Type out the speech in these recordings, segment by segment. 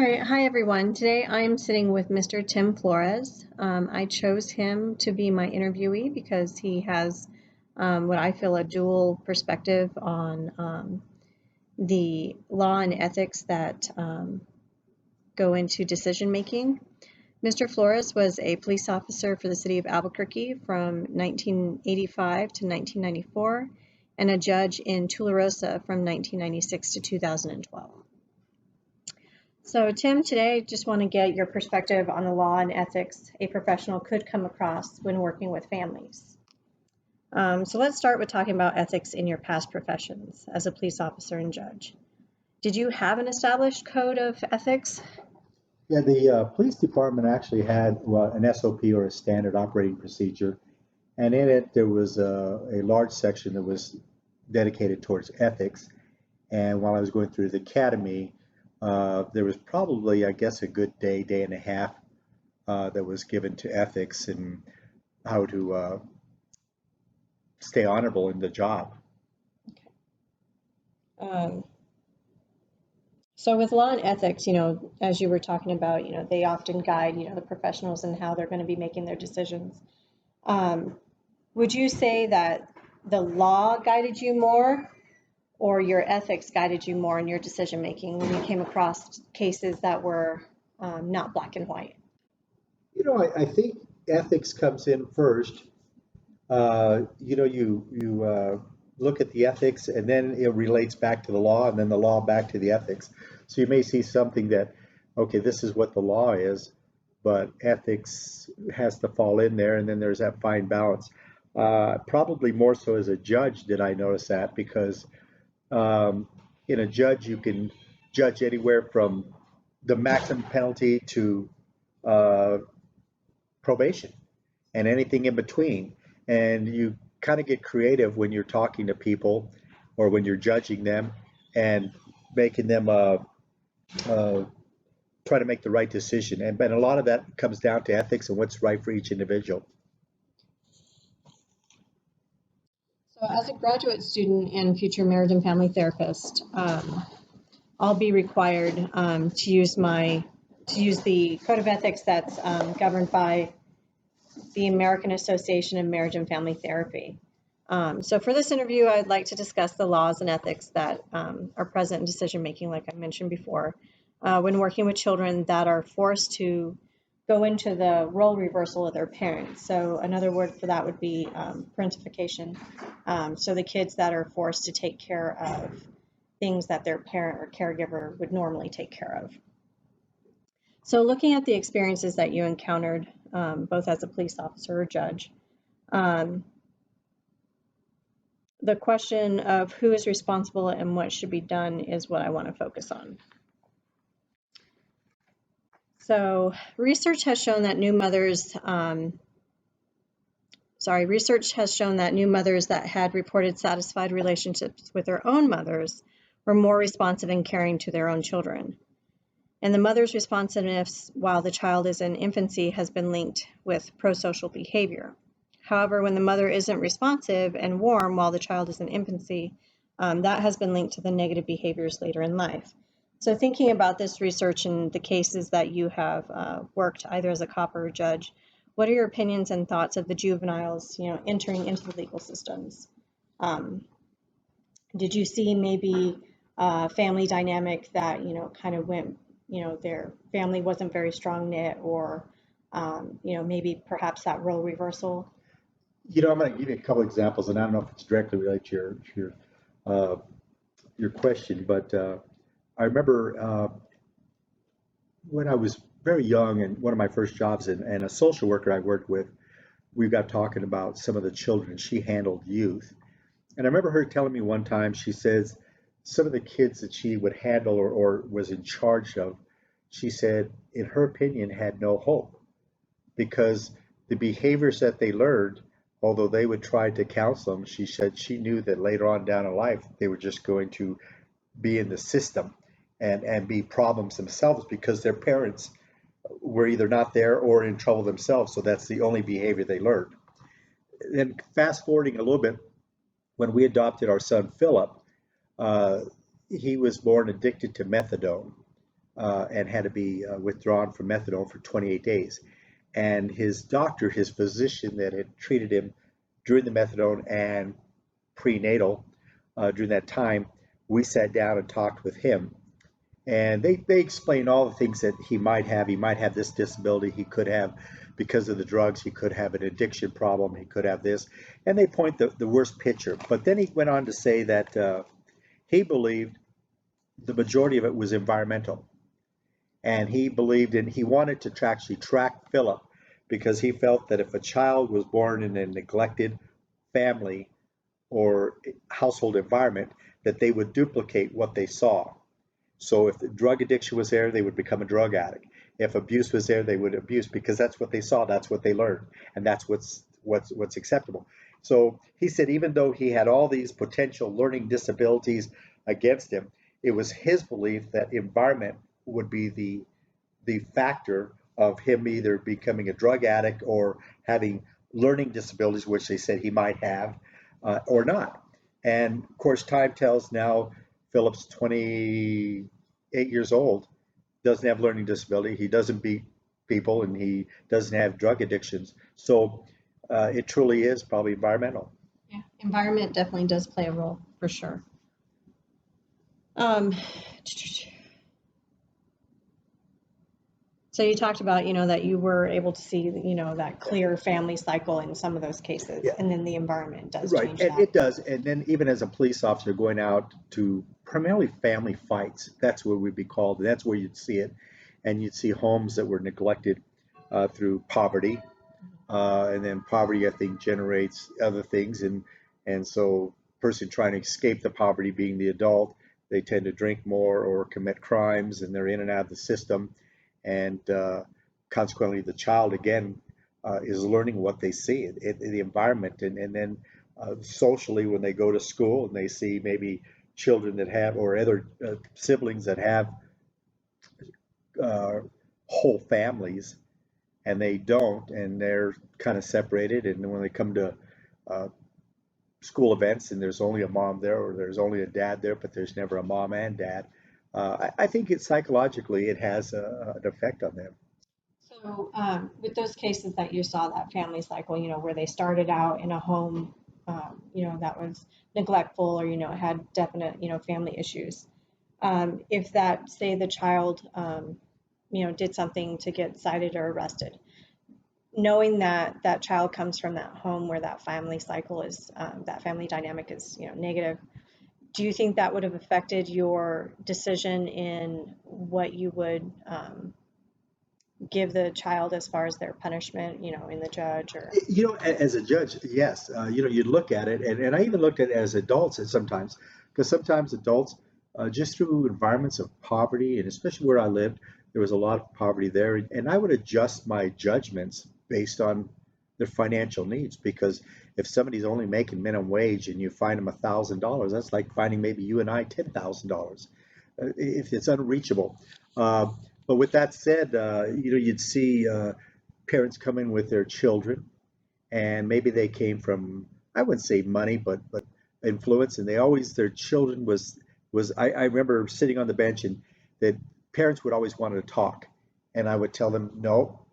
All right, hi everyone. Today I'm sitting with Mr. Tim Flores. I chose him to be my interviewee because he has what I feel a dual perspective on the law and ethics that go into decision making. Mr. Flores was a police officer for the city of Albuquerque from 1985 to 1994 and a judge in Tularosa from 1996 to 2012. So Tim, today I just want to get your perspective on the law and ethics a professional could come across when working with families. So let's start with talking about ethics in your past professions as a police officer and judge. Did you have an established code of ethics? Yeah, the police department actually had an SOP or a standard operating procedure, and in it there was a large section that was dedicated towards ethics. And while I was going through the academy, there was probably, I guess, a good day and a half that was given to ethics and how to stay honorable in the job. Okay. So with law and ethics, as you were talking about, they often guide, the professionals and how they're going to be making their decisions. Would you say that the law guided you more or your ethics guided you more in your decision making when you came across cases that were not black and white? I think ethics comes in first. You look at the ethics and then it relates back to the law and then the law back to the ethics. So you may see something that, okay, this is what the law is, but ethics has to fall in there, and then there's that fine balance. Probably more so as a judge did I notice that, because in a judge you can judge anywhere from the maximum penalty to probation and anything in between. And you kind of get creative when you're talking to people or when you're judging them and making them try to make the right decision. But a lot of that comes down to ethics and what's right for each individual. So as a graduate student and future marriage and family therapist, I'll be required to use the code of ethics that's governed by the American Association of Marriage and Family Therapy. So for this interview, I'd like to discuss the laws and ethics that are present in decision making, like I mentioned before, when working with children that are forced to go into the role reversal of their parents. So another word for that would be parentification. So the kids that are forced to take care of things that their parent or caregiver would normally take care of. So looking at the experiences that you encountered, both as a police officer or judge, the question of who is responsible and what should be done is what I want to focus on. So research has shown that new mothers that had reported satisfied relationships with their own mothers were more responsive and caring to their own children. And the mother's responsiveness while the child is in infancy has been linked with prosocial behavior. However, when the mother isn't responsive and warm while the child is in infancy, that has been linked to the negative behaviors later in life. So thinking about this research and the cases that you have worked either as a cop or a judge, what are your opinions and thoughts of the juveniles, entering into the legal systems? Did you see maybe a family dynamic that, kind of went, their family wasn't very strong knit, or, maybe perhaps that role reversal? I'm going to give you a couple examples, and I don't know if it's directly related to your question, but I remember when I was very young, and one of my first jobs and a social worker I worked with, we got talking about some of the children. She handled youth. And I remember her telling me one time, she says, some of the kids that she would handle or was in charge of, she said, in her opinion, had no hope, because the behaviors that they learned, although they would try to counsel them, she said she knew that later on down in life, they were just going to be in the system and be problems themselves because their parents were either not there or in trouble themselves. So that's the only behavior they learned. Then fast forwarding a little bit, when we adopted our son Philip, he was born addicted to methadone. and had to be withdrawn from methadone for 28 days. And his doctor, his physician that had treated him during the methadone and prenatal during that time, we sat down and talked with him. And they explained all the things that he might have. He might have this disability. He could have, because of the drugs, he could have an addiction problem. He could have this. And they point the worst picture. But then he went on to say that he believed the majority of it was environmental. And he believed in, he wanted to actually track Philip because he felt that if a child was born in a neglected family or household environment, that they would duplicate what they saw. So if the drug addiction was there, they would become a drug addict. If abuse was there, they would abuse because that's what they saw, that's what they learned, and that's what's acceptable. So he said even though he had all these potential learning disabilities against him, it was his belief that environment would be the factor of him either becoming a drug addict or having learning disabilities, which they said he might have, or not. And of course, time tells now. Philip's 28 years old, doesn't have learning disability. He doesn't beat people, and he doesn't have drug addictions. So it truly is probably environmental. Yeah, environment definitely does play a role for sure. Um, so you talked about, that you were able to see, that clear family cycle in some of those cases, Yeah, and then the environment does right. change And that. it does. And then even as a police officer going out to primarily family fights, that's where we'd be called. That's where you'd see it. And you'd see homes that were neglected through poverty. And then poverty, I think, generates other things. And so person trying to escape the poverty being the adult, they tend to drink more or commit crimes, and they're in and out of the system. And consequently, the child, again, is learning what they see in the environment. And then socially, when they go to school and they see maybe children that have, or other siblings that have uh, whole families, and they don't, and they're kind of separated. And when they come to uh, school events and there's only a mom there or there's only a dad there, but there's never a mom and dad, I think it psychologically it has an effect on them. So, with those cases that you saw, that family cycle, where they started out in a home, that was neglectful, or, had definite, family issues. If that, say, the child, did something to get cited or arrested, knowing that that child comes from that home where that family cycle is, that family dynamic is, negative, do you think that would have affected your decision in what you would, give the child as far as their punishment, in the judge or? As a judge, yes, you look at it, and I even looked at it as adults and sometimes, because sometimes adults, just through environments of poverty, and especially where I lived, there was a lot of poverty there, and I would adjust my judgments based on their financial needs, because if somebody's only making minimum wage and you find them $1,000, that's like finding maybe you and I $10,000, if it's unreachable. Uh, but with that said, you'd see parents come in with their children, and maybe they came from, I wouldn't say money, but influence, and they always, their children was I remember sitting on the bench, and that parents would always want to talk, and I would tell them, no,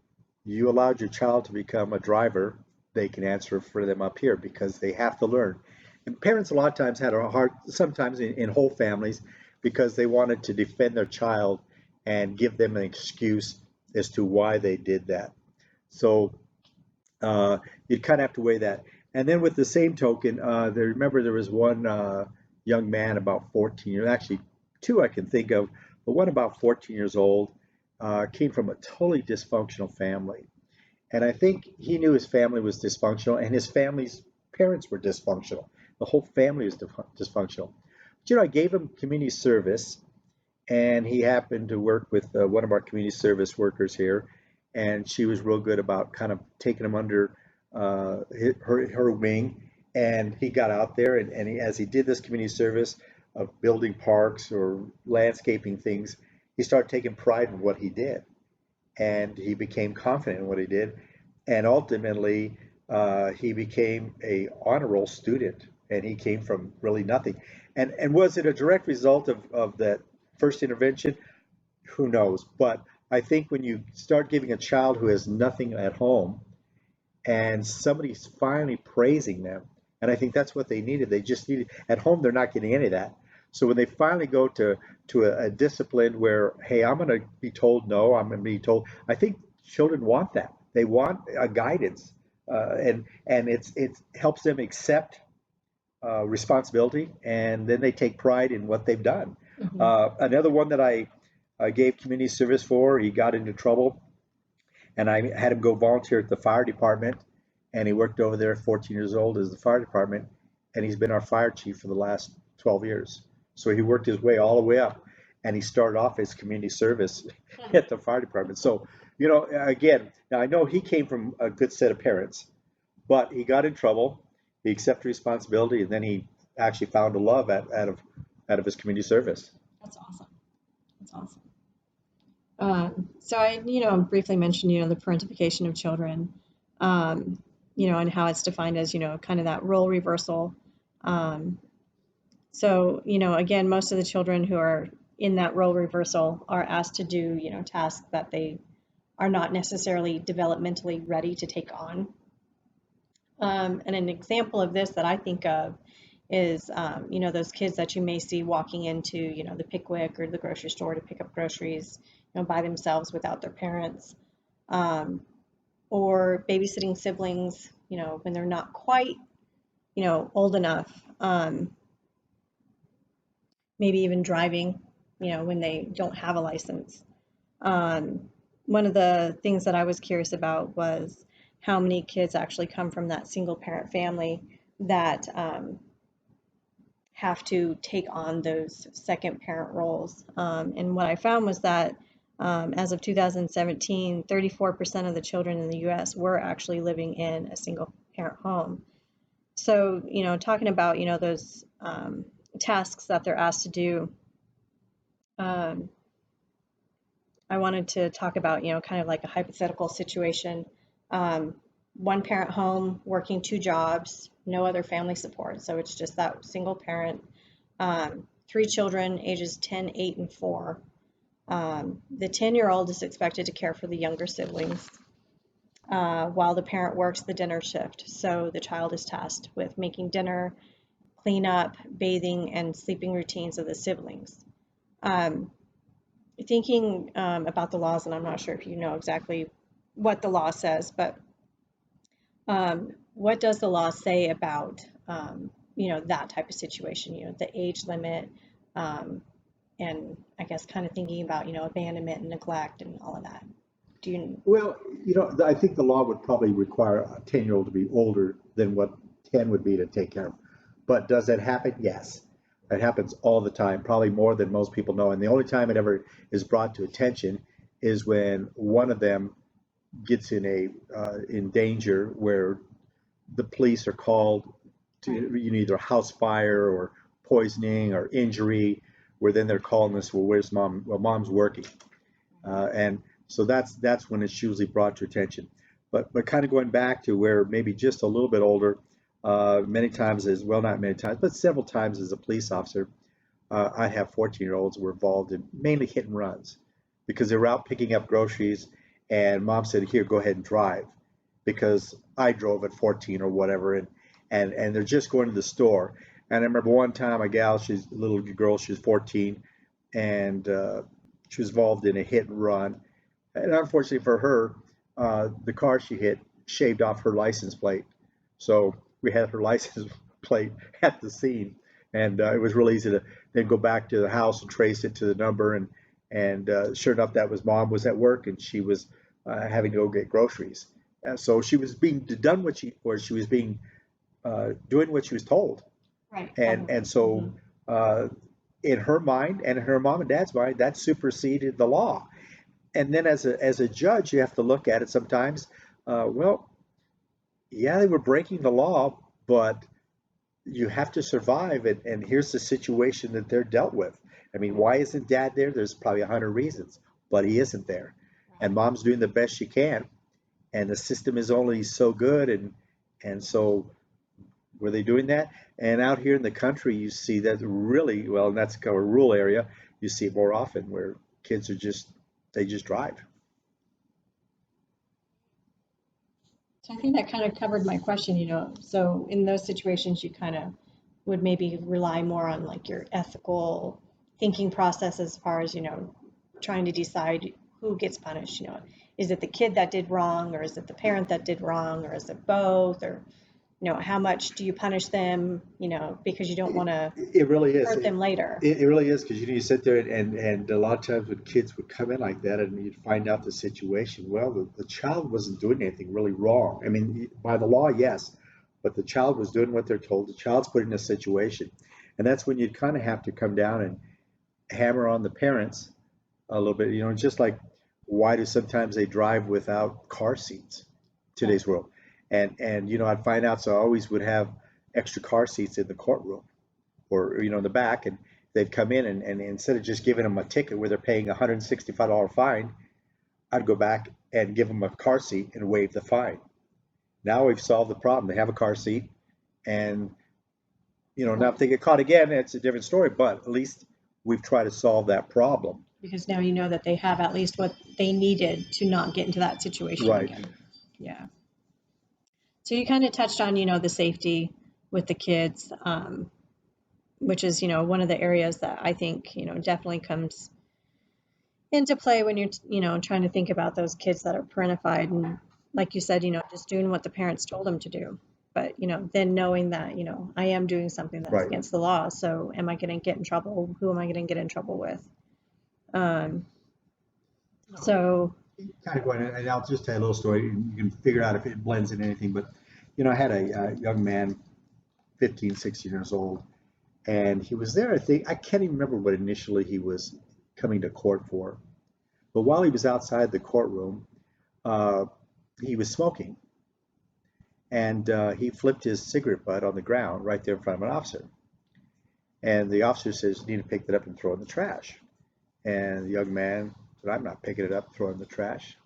you allowed your child to become a driver, they can answer for them up here because they have to learn. And parents a lot of times had a hard, sometimes in whole families, because they wanted to defend their child and give them an excuse as to why they did that. So uh, you kind of have to weigh that. And then with the same token, remember there was one young man about 14 years, actually two I can think of, but one about 14 years old, came from a totally dysfunctional family. And I think he knew his family was dysfunctional and his family's parents were dysfunctional. The whole family was dysfunctional. But, I gave him community service, and he happened to work with one of our community service workers here, and she was real good about kind of taking him under her wing. And he got out there, and as he did this community service of building parks or landscaping things, he started taking pride in what he did, and he became confident in what he did, and ultimately he became a honor roll student, and he came from really nothing. And was it a direct result of that first intervention? who knows? But I think when you start giving a child who has nothing at home and somebody's finally praising them, and I think that's what they needed. They just needed at home. They're not getting any of that. So when they finally go to a discipline where, hey, I'm going to be told no, I'm going to be told. I think children want that. They want a guidance, and it helps them accept responsibility, and then they take pride in what they've done. Another one that I gave community service for, he got into trouble, and I had him go volunteer at the fire department, and he worked over there at 14 years old as the fire department, and he's been our fire chief for the last 12 years. So he worked his way all the way up, and he started off as community service at the fire department. So, again, now I know he came from a good set of parents, but he got in trouble. He accepted responsibility, and then he actually found a love out of his community service. That's awesome. That's awesome. So I, briefly mentioned, the parentification of children, and how it's defined as, kind of that role reversal. So, again, most of the children who are in that role reversal are asked to do, tasks that they are not necessarily developmentally ready to take on. And an example of this that I think of is, those kids that you may see walking into, the Pickwick or the grocery store to pick up groceries, by themselves without their parents, or babysitting siblings, when they're not quite, old enough, maybe even driving, when they don't have a license. One of the things that I was curious about was how many kids actually come from that single parent family that have to take on those second parent roles. And what I found was that as of 2017, 34% of the children in the US were actually living in a single parent home. So, talking about, those tasks that they're asked to do, I wanted to talk about, kind of like a hypothetical situation. One parent home, working 2 jobs, no other family support. So it's just that single parent, 3 children, ages 10, 8, and 4. The 10-year-old is expected to care for the younger siblings while the parent works the dinner shift. So the child is tasked with making dinner, cleanup, bathing, and sleeping routines of the siblings. Thinking about the laws, and I'm not sure if you know exactly what the law says, but what does the law say about, that type of situation, the age limit, and I guess kind of thinking about, abandonment and neglect and all of that. Do you? Well, I think the law would probably require a 10-year-old to be older than what 10 would be to take care of. But does that happen? Yes. It happens all the time, probably more than most people know. And the only time it ever is brought to attention is when one of them gets in danger, where the police are called to either house fire or poisoning or injury, where then they're calling us, well, where's mom? Well, mom's working. And so that's when it's usually brought to attention. But kind of going back to where maybe just a little bit older, many times not many times, but several times as a police officer, I have 14-year-olds who were involved in mainly hit and runs because they were out picking up groceries, and mom said, here, go ahead and drive, because I drove at 14 or whatever, and they're just going to the store. And I remember one time she's a little girl, she was 14, and she was involved in a hit and run. And unfortunately for her, the car she hit shaved off her license plate. So we had her license plate at the scene, and it was really easy to then go back to the house and trace it to the number. And sure enough, that was mom was at work, and she was having to go get groceries. So she was being done she was being doing what she was told. Right. And so in her mind and in her mom and dad's mind, that superseded the law. And then as a judge, you have to look at it sometimes. Well, yeah, they were breaking the law, but you have to survive, and here's the situation that they're dealt with. I mean, why isn't dad there? There's probably 100 reasons, but he isn't there. And mom's doing the best she can, and the system is only so good, and so were they doing that? And out here in the country, you see that really well, and that's kind of a rural area. You see it more often where kids are they just drive. So I think that kind of covered my question, you know. So in those situations, you kind of would maybe rely more on like your ethical thinking process as far as, you know, trying to decide who gets punished, you know. Is it the kid that did wrong, or is it the parent that did wrong, or is it both, or, you know, how much do you punish them, you know, because you don't want to It really is. hurt them later. It really is, because you sit there and a lot of times when kids would come in like that and you'd find out the situation, well, the child wasn't doing anything really wrong. I mean, by the law, yes, but the child was doing what they're told. The child's put in a situation. And that's when you'd kind of have to come down and hammer on the parents a little bit, you know, just like why do sometimes they drive without car seats today's world? And you know, I'd find out, so I always would have extra car seats in the courtroom or you know in the back, and they'd come in and instead of just giving them a ticket where they're paying a $165 fine, I'd go back and give them a car seat and waive the fine. Now we've solved the problem. They have a car seat, and you know, now if they get caught again, it's a different story, but at least we've tried to solve that problem. Because now you know that they have at least what they needed to not get into that situation Right. again. Yeah. So you kind of touched on, you know, the safety with the kids, which is, you know, one of the areas that I think, you know, definitely comes into play when you're, you know, trying to think about those kids that are parentified and, like you said, you know, just doing what the parents told them to do. But, you know, then knowing that, you know, I am doing something that's Right. against the law. So am I going to get in trouble? Who am I going to get in trouble with? So, Kind of going, and I'll just tell you a little story. You can figure out if it blends in anything. But you know, I had a young man, 15, 16 years old, and he was there. I think I can't even remember what initially he was coming to court for. But while he was outside the courtroom, uh, he was smoking, and he flipped his cigarette butt on the ground right there in front of an officer. And the officer says, "You need to pick that up and throw it in the trash." And the young man said, "I'm not picking it up, throwing it in the trash."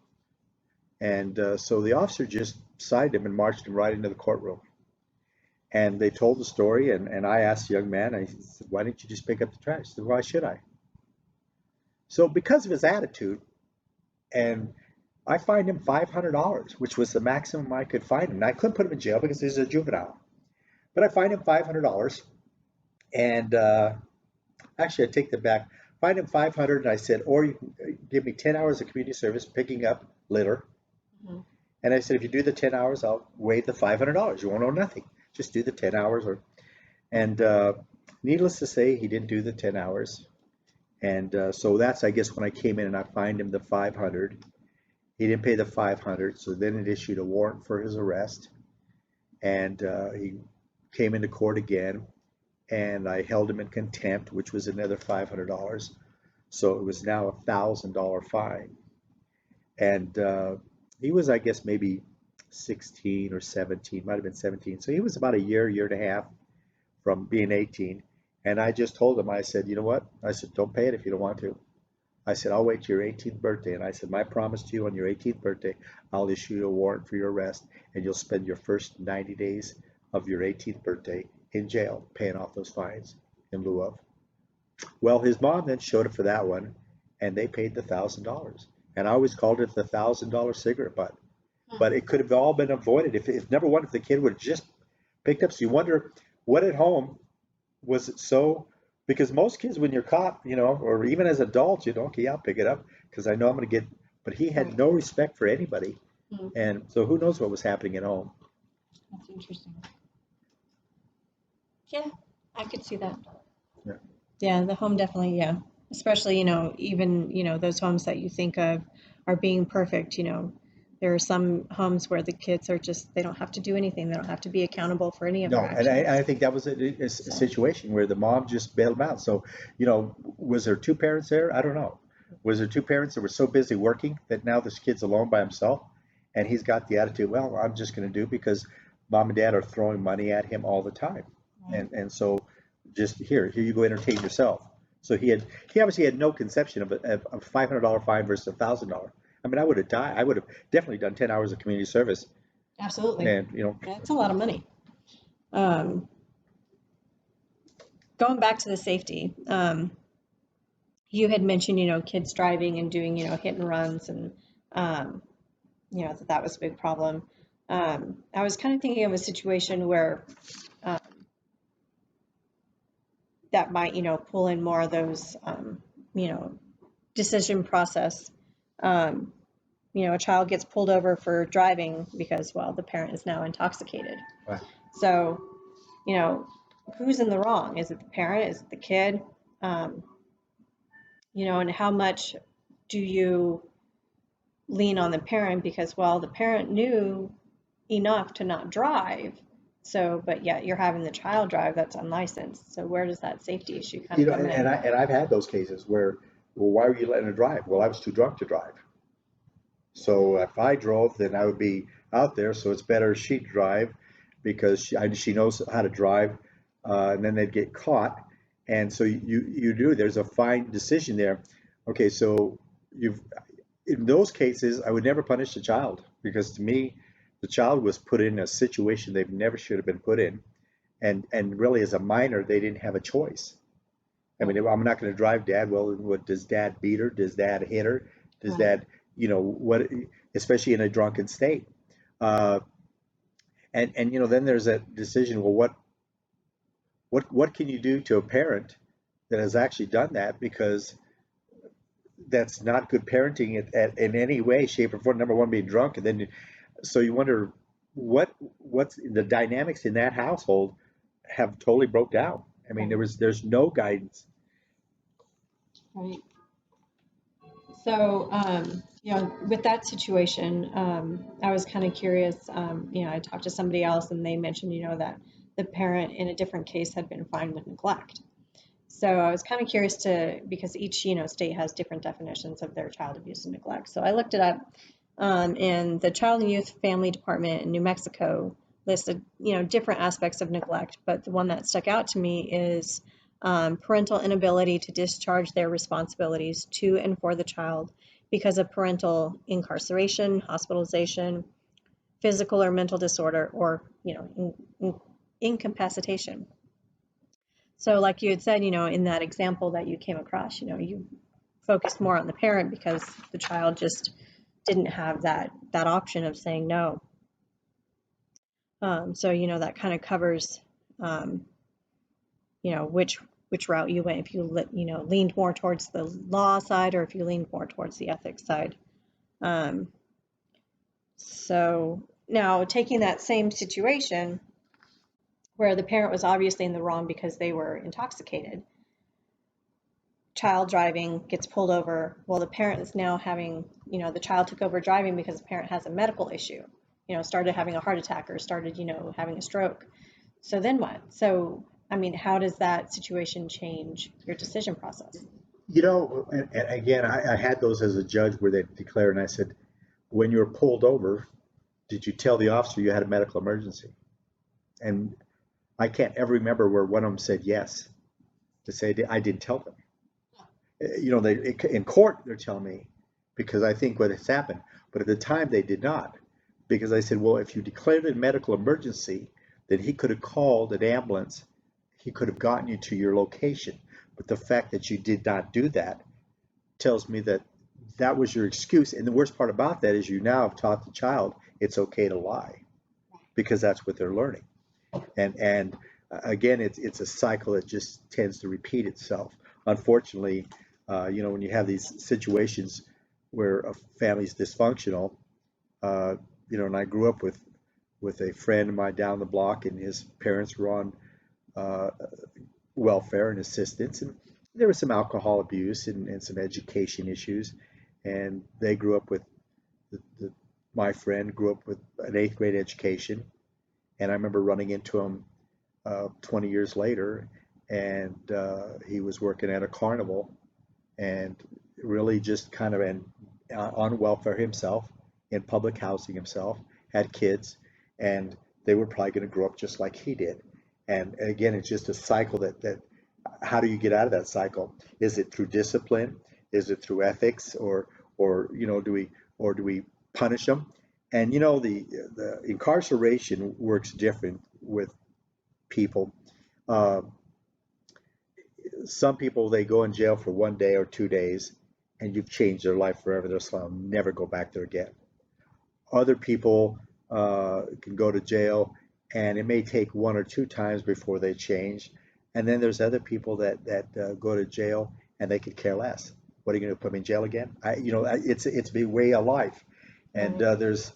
And so the officer just cited him and marched him right into the courtroom. And they told the story, and I asked the young man, I said, "Why didn't you just pick up the trash?" He said, "Why should I?" So because of his attitude, and I fined him $500, which was the maximum I could fine him. And I couldn't put him in jail because he's a juvenile, but I fined him $500. And actually, I take that back. Fined him 500, and I said, "Or you can give me 10 hours of community service picking up litter." mhm. And I said, "If you do the 10 hours, I'll waive the $500. You won't owe nothing. Just do the 10 hours." And needless to say, he didn't do the 10 hours. And so that's, I guess, when I came in and I fined him the 500. He didn't pay the 500, so then it issued a warrant for his arrest. And he came into court again, and I held him in contempt, which was another $500. So it was now $1,000 fine. And he was, I guess, maybe 16 or 17, might have been 17. So he was about a year and a half from being 18. And I just told him, I said, "You know what?" I said, "Don't pay it if you don't want to." I said, "I'll wait till your 18th birthday." And I said, "My promise to you, on your 18th birthday, I'll issue you a warrant for your arrest, and you'll spend your first 90 days of your 18th birthday in jail paying off those fines in lieu of." Well, his mom then showed up for that one, and they paid the $1,000. And I always called it the $1,000 cigarette butt. But it could have all been avoided if number one, if the kid would have just picked up. So you wonder what at home was it so, because most kids, when you're caught, you know, or even as adults, you know, okay, I'll pick it up because I know I'm going to get, but he had no respect for anybody. Mhm. And so who knows what was happening at home. That's interesting. Yeah, I could see that. Yeah. Yeah, the home definitely, yeah. Especially, you know, even, you know, those homes that you think of are being perfect, you know, there are some homes where the kids are just, they don't have to do anything. They don't have to be accountable for any of No, their and I actions. think that was a situation where the mom just bailed him out. So, you know, was there two parents there? I don't know. Was there two parents that were so busy working that now this kid's alone by himself? And he's got the attitude, well, I'm just going to do because mom and dad are throwing money at him all the time. Right. And so just here you go entertain yourself. So he obviously had no conception of a $500 fine versus $1,000. I mean, I would have died. I would have definitely done 10 hours of community service. Absolutely. And, you know, That's a lot of money. Um, Going back to the safety, you had mentioned, kids driving and doing, hit and runs, and that was a big problem. I was kind of thinking of a situation where um, that might, pull in more of those, you know, decision process. Um, a child gets pulled over for driving because, well, the parent is now intoxicated. Right. So, you know, who's in the wrong? Is it the parent? Is it the kid? Um, and how much do you lean on the parent because, well, the parent knew enough to not drive. So, but yet you're having the child drive that's unlicensed. So where does that safety issue kind You of know, come and in? I've had those cases where, well, why were you letting her drive? Well, I was too drunk to drive. So if I drove, then I would be out there. So it's better she drive because she knows how to drive, and then they'd get caught. And so you do. There's a fine decision there. Okay, so you've in those cases, I would never punish the child because to me, the child was put in a situation they never should have been put in, and really as a minor, they didn't have a choice. I mean, I'm not going to drive dad. Well, what does dad beat her? Does dad hit her? Does Right. dad, what, especially in a drunken state? Uh, and then there's that decision. Well, what can you do to a parent that has actually done that? Because that's not good parenting in any way, shape, or form. Number one, being drunk, and then so you wonder what's the dynamics in that household have totally broke down. I mean, Right. there's no guidance. Right. So, with that situation, I was kind of curious. I talked to somebody else and they mentioned, that the parent in a different case had been fined with neglect. So I was kind of curious because each, state has different definitions of their child abuse and neglect. So I looked it up, and the Child and Youth Family Department in New Mexico listed, different aspects of neglect. But the one that stuck out to me is parental inability to discharge their responsibilities to and for the child because of parental incarceration, hospitalization, physical or mental disorder, or, incapacitation. So, like you had said, in that example that you came across, you focused more on the parent because the child just didn't have that option of saying no. So, that kind of covers, um, which route you went. If you leaned more towards the law side, or if you leaned more towards the ethics side. Um, so now taking that same situation where the parent was obviously in the wrong because they were intoxicated, child driving gets pulled over. Well, the parent is now having, the child took over driving because the parent has a medical issue, started having a heart attack or started, having a stroke. So then what? So, I mean, how does that situation change your decision process? And again, I had those as a judge where they declared, and I said, when you were pulled over, did you tell the officer you had a medical emergency? And I can't ever remember where one of them said yes, to say I didn't tell them. They in court they're telling me because I think what has happened, but at the time they did not, because I said, well, if you declared a medical emergency, then he could have called an ambulance, he could have gotten you to your location, but the fact that you did not do that tells me that that was your excuse. And the worst part about that is you now have taught the child it's okay to lie because that's what they're learning. And again, it's a cycle that just tends to repeat itself. Unfortunately, when you have these situations where a family's dysfunctional, and I grew up with a friend of mine down the block, and his parents were on uh, welfare and assistance, and there was some alcohol abuse and some education issues, and they grew up with my friend grew up with an eighth grade education, and I remember running into him 20 years later, and he was working at a carnival and really just kind of on welfare himself, in public housing himself, had kids, and they were probably going to grow up just like he did. And again, it's just a cycle that how do you get out of that cycle? Is it through discipline? Is it through ethics, or do we punish them? And the incarceration works different with people. Uh, some people, they go in jail for 1 day or 2 days, and you've changed their life forever. They'll never go back there again. Other people can go to jail, and it may take 1 or 2 times before they change. And then there's other people that go to jail and they could care less. What are you going to put me in jail again? It's a way of life. And Right. there's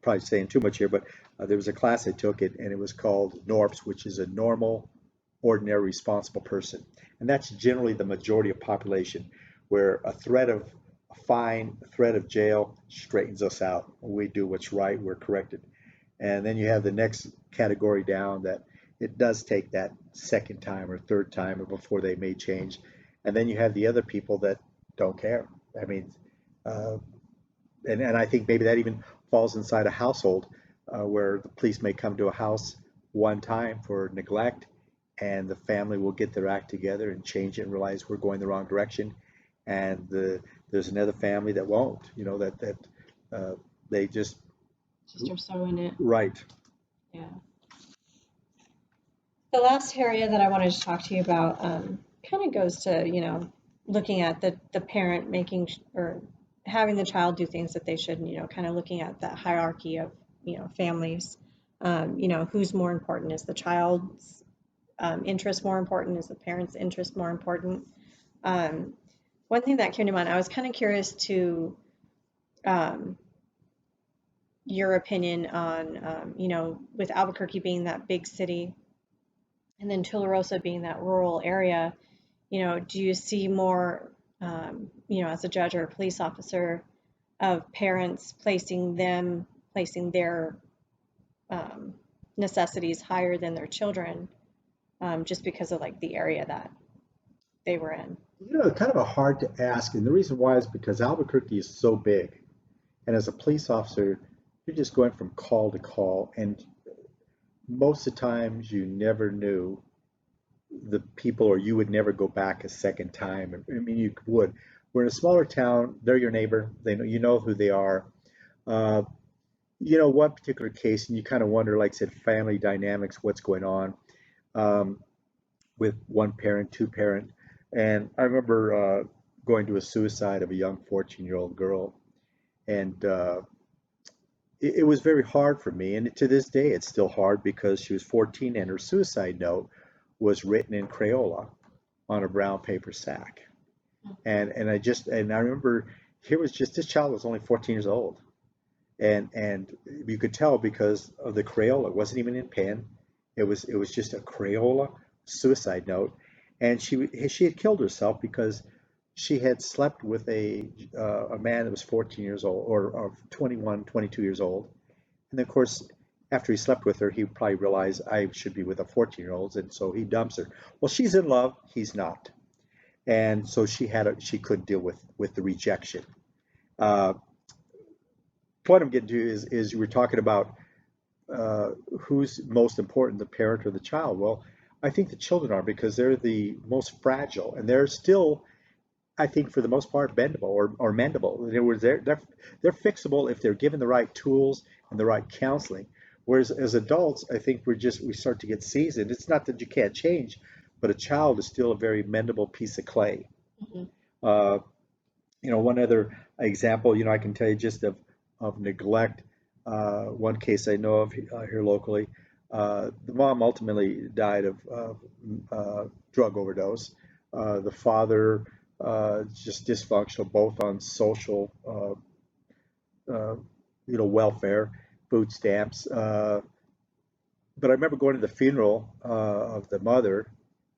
probably saying too much here, but there was a class I took it, and it was called NORPS, which is a normal, ordinary, responsible person. And that's generally the majority of population, where a threat of a fine, a threat of jail straightens us out. We do what's right, we're corrected. And then you have the next category down that it does take that second time or third time before they may change. And then you have the other people that don't care. I mean, uh, and I think maybe that even falls inside a household where the police may come to a house one time for neglect, and the family will get their act together and change it and realize we're going the wrong direction. And there's another family that won't, that uh, they just Just are so in it. right. Yeah. The last area that I wanted to talk to you about kind of goes to, looking at the parent making or having the child do things that they shouldn't, kind of looking at that hierarchy of, families. Who's more important? Is the child's interest more important? Is the parent's interest more important? Um, One thing that came to mind, I was kind of curious to um, your opinion on, with Albuquerque being that big city and then Tularosa being that rural area, do you see more, as a judge or a police officer, of parents placing their um, necessities higher than their children, just because of like the area that they were in? Kind of a hard to ask, and the reason why is because Albuquerque is so big, and as a police officer, you're just going from call to call, and most of the times you never knew the people, or you would never go back a second time. I mean, you would. We're in a smaller town. They're your neighbor. They know you know who they are. Uh, one particular case, and you kind of wonder, like I said, family dynamics, what's going on with one parent, two parent. And I remember going to a suicide of a young 14-year-old girl, and it was very hard for me. And to this day, it's still hard because she was 14, and her suicide note was written in Crayola on a brown paper sack. And I remember here was just this child was only 14 years old, and you could tell because of the Crayola. It wasn't even in pen. It was just a Crayola suicide note, and she had killed herself because she had slept with a man that was 14 years old, or 21, 22 years old. And of course, after he slept with her, he probably realized I should be with a 14-year-old, and so he dumps her. Well, she's in love, he's not, and so she couldn't deal with the rejection. Uh, point I'm getting to is we're talking about who's most important, the parent or the child. Well, I think the children are, because they're the most fragile, and they're still, I think, for the most part, bendable or mendable. In other words, they're fixable if they're given the right tools and the right counseling. Whereas as adults, I think we start to get seasoned. It's not that you can't change, but a child is still a very mendable piece of clay. Mm-hmm. Uh, one other example, I can tell you just of neglect. One case I know of here locally, the mom ultimately died of drug overdose. The father just dysfunctional, both on social, welfare, food stamps. But I remember going to the funeral of the mother,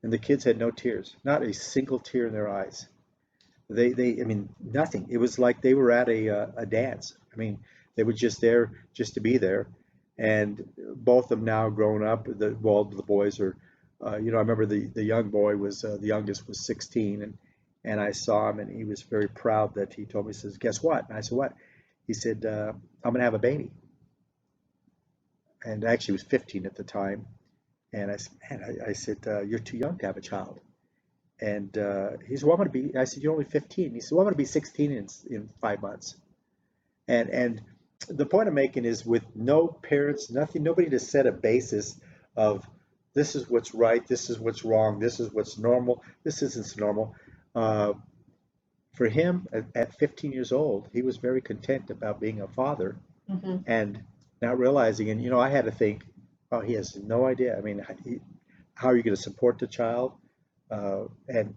and the kids had no tears, not a single tear in their eyes. I mean, nothing. It was like they were at a dance. I mean, they were just there just to be there. And both of them now grown up. The boys are, I remember the young boy was the youngest was 16, and I saw him, and he was very proud that he told me, he says, "Guess what?" And I said, "What?" He said, "I'm gonna have a baby." And actually, he was 15 at the time. And I said, "Man," I said, "You're too young to have a child." And he said, "Well, I'm going to be," I said, "You're only 15." He said, "Well, I'm going to be 16 in 5 months." And the point I'm making is, with no parents, nothing, nobody to set a basis of this is what's right, this is what's wrong, this is what's normal, this isn't normal. Uh, for him, at 15 years old, he was very content about being a father Hmm. and not realizing. And I had to think, oh, he has no idea. I mean, how are you going to support the child? And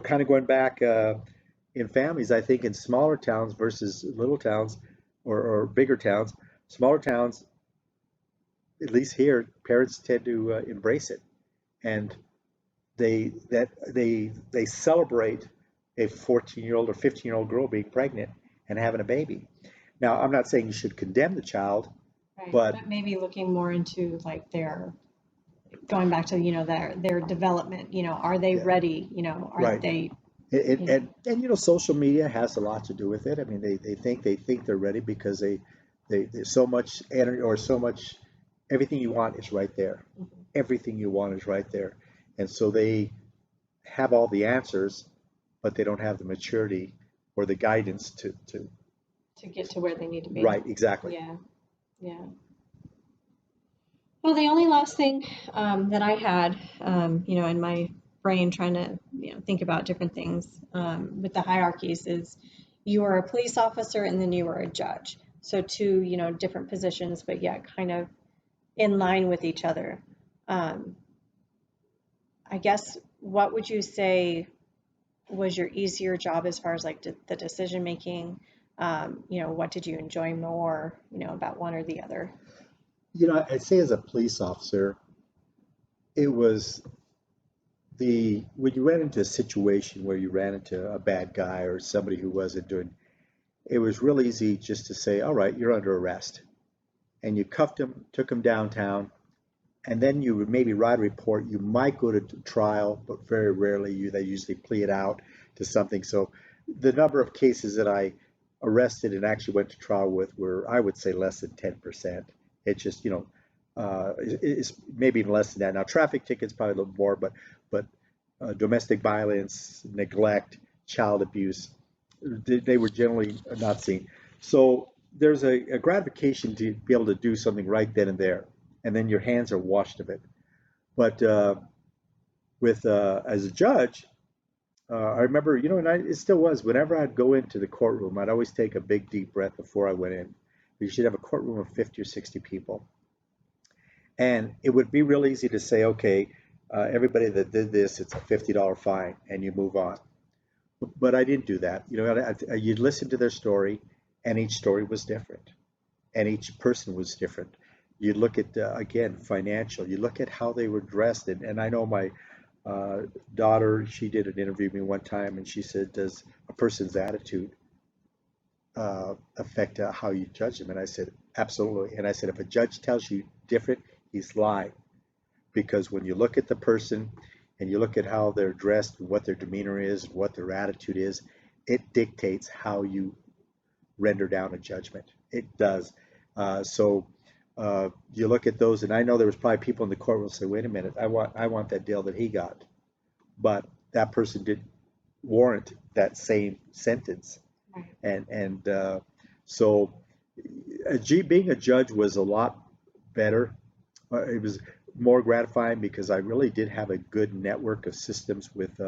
kind of going back in families, I think in smaller towns versus little towns or bigger towns, smaller towns, at least here, parents tend to embrace it, and they celebrate a 14-year-old or 15-year-old girl being pregnant and having a baby. Now, I'm not saying you should condemn the child, Right, but but maybe looking more into like their, going back to, their development, are they yeah, ready, are right. they, And, you know, and, and social media has a lot to do with it. I mean, they think they're ready because there's so much energy or so much, everything you want is right there. mhm, Everything you want is right there. And so they have all the answers, but they don't have the maturity or the guidance to get to where they need to be. right, exactly. Yeah, yeah. Well, the only last thing that I had, in my brain trying to, think about different things with the hierarchies is you are a police officer and then you are a judge. So two, different positions, but yet kind of in line with each other. Um, I guess what would you say was your easier job as far as like the decision making? What did you enjoy more, about one or the other? I'd say as a police officer, it was when you ran into a situation where you ran into a bad guy or somebody who wasn't doing, it was real easy just to say, all right, you're under arrest. And you cuffed him, took him downtown, and then you would maybe write a report. You might go to trial, but very rarely they usually plea it out to something. So the number of cases that I arrested and actually went to trial with were, I would say, less than 10%. It's just, it's maybe even less than that. Now, traffic tickets probably a little more, but domestic violence, neglect, child abuse, they were generally not seen. So there's a gratification to be able to do something right then and there, and then your hands are washed of it. But with as a judge, I remember, and it still was. Whenever I'd go into the courtroom, I'd always take a big deep breath before I went in. You should have a courtroom of 50 or 60 people, and it would be real easy to say, okay, everybody that did this, it's a $50 fine, and you move on. But I didn't do that. You'd listen to their story, and each story was different, and each person was different. You look at again financial. You look at how they were dressed, and I know my uh, daughter. She did an interview with me one time, and she said, "Does a person's attitude affect how you judge them?" And I said, "Absolutely." And I said, "If a judge tells you different, he's lying, because when you look at the person and you look at how they're dressed, and what their demeanor is, and what their attitude is, it dictates how you render down a judgment. It does. So you look at those, and I know there was probably people in the courtroom say, "Wait a minute, I want that deal that he got," but that person didn't warrant that same sentence, Right. and so being a judge was a lot better. It was more gratifying because I really did have a good network of systems with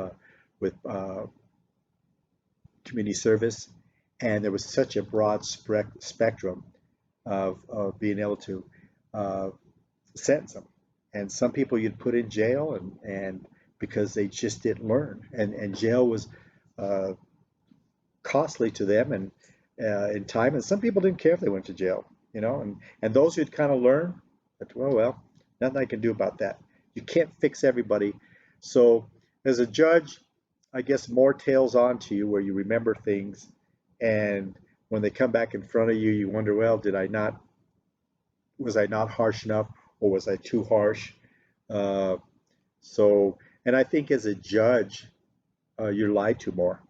community service, and there was such a broad spectrum of being able to uh, sentence them. And some people you'd put in jail, and because they just didn't learn, and jail was uh, costly to them and in time. And some people didn't care if they went to jail, and those who'd kind of learn that, well, nothing I can do about that. You can't fix everybody. So as a judge, I guess more tails on to you where you remember things, and when they come back in front of you, you wonder, well, was I not harsh enough, or was I too harsh? Uh, so, and I think as a judge, you're lied to more.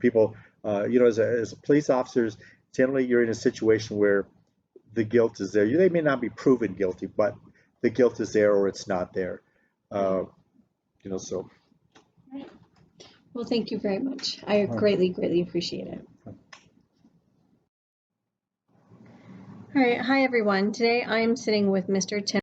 People, as a police officers, generally you're in a situation where the guilt is there. They may not be proven guilty, but the guilt is there or it's not there. Uh, so. Right. Well, thank you very much. I uh, greatly, greatly appreciate it. All right. Hi, everyone. Today I'm sitting with Mr. Tim.